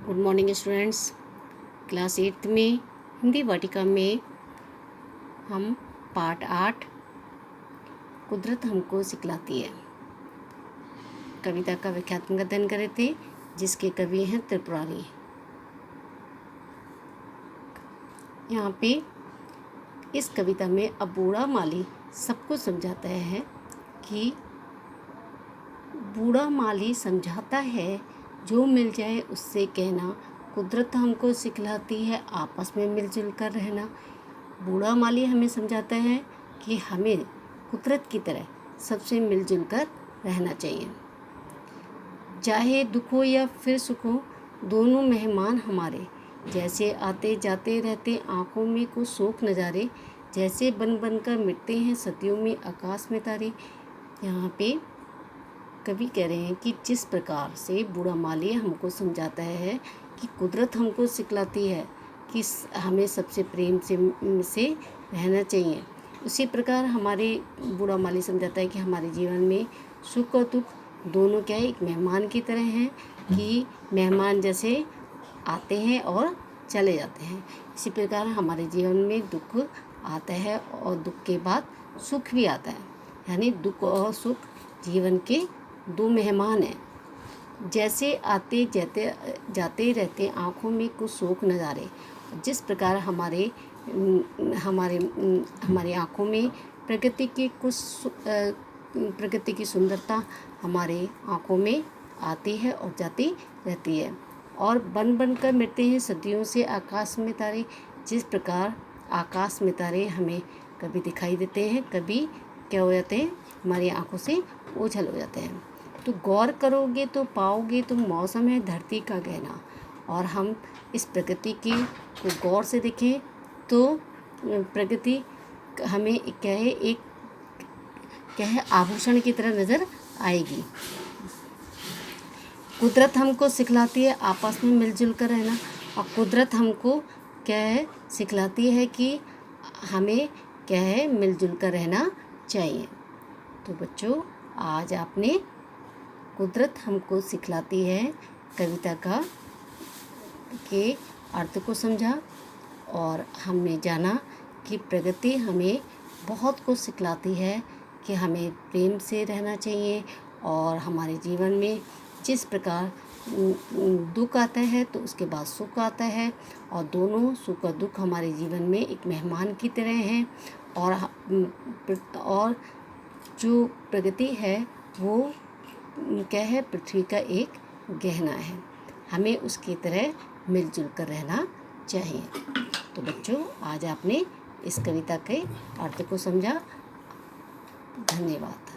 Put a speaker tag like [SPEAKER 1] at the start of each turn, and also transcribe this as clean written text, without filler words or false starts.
[SPEAKER 1] Good morning students. Class 8 में हिंदी वाटिका में हम पाठ 8 कुदरत हमको सिखलाती है कविता का व्याख्यात्मक अध्ययन करे थे, जिसके कवि हैं त्रिपुरारी। यहाँ पे इस कविता में अब बूढ़ा माली सबको समझाता है कि बूढ़ा माली समझाता है जो मिल जाए उससे कहना, कुदरत हमको सिखलाती है आपस में मिलजुल कर रहना। बूढ़ा माली हमें समझाता है कि हमें कुदरत की तरह सबसे मिलजुल कर रहना चाहिए। चाहे दुख हो या फिर सुख हो, दोनों मेहमान हमारे, जैसे आते जाते रहते आँखों में कुछ शोक नज़ारे, जैसे बन बन कर मिटते हैं सदियों में आकाश में तारे। यहाँ पे कवि कह रहे हैं कि जिस प्रकार से बूढ़ा माली हमको समझाता है कि कुदरत हमको सिखलाती है कि हमें सबसे प्रेम से रहना चाहिए, उसी प्रकार हमारे बूढ़ा माली समझाता है कि हमारे जीवन में सुख और दुख दोनों क्या है, एक मेहमान की तरह हैं कि मेहमान जैसे आते हैं और चले जाते हैं। इसी प्रकार हमारे जीवन में दुख आता है और दुख के बाद सुख भी आता है, यानी दुख और सुख जीवन के दो मेहमान हैं। जैसे आते जाते रहते आँखों में कुछ शोक नज़ारे, जिस प्रकार हमारे आँखों में प्रकृति की सुंदरता हमारे आँखों में आती है और जाती रहती है। और बन बन कर मिटते हैं सदियों से आकाश में तारे, जिस प्रकार आकाश में तारे हमें कभी दिखाई देते हैं, कभी क्या हो जाते हैं, हमारी आँखों से ओझल हो जाते हैं। तो गौर करोगे तो पाओगे तो मौसम है धरती का गहना। और हम इस प्रकृति की को गौर से देखें तो प्रकृति हमें क्या है आभूषण की तरह नज़र आएगी। कुदरत हमको सिखलाती है आपस में मिलजुल कर रहना, और कुदरत हमको क्या है सिखलाती है कि हमें क्या है मिलजुल कर रहना चाहिए। तो बच्चों, आज आपने कुदरत हमको सिखलाती है कविता के अर्थ को समझा, और हमने जाना कि प्रकृति हमें बहुत कुछ सिखलाती है कि हमें प्रेम से रहना चाहिए। और हमारे जीवन में जिस प्रकार दुख आता है तो उसके बाद सुख आता है, और दोनों सुख और दुख हमारे जीवन में एक मेहमान की तरह हैं। और जो प्रकृति है वो क्या है, पृथ्वी का एक गहना है, हमें उसकी तरह मिलजुल कर रहना चाहिए। तो बच्चों, आज आपने इस कविता के अर्थ को समझा। धन्यवाद।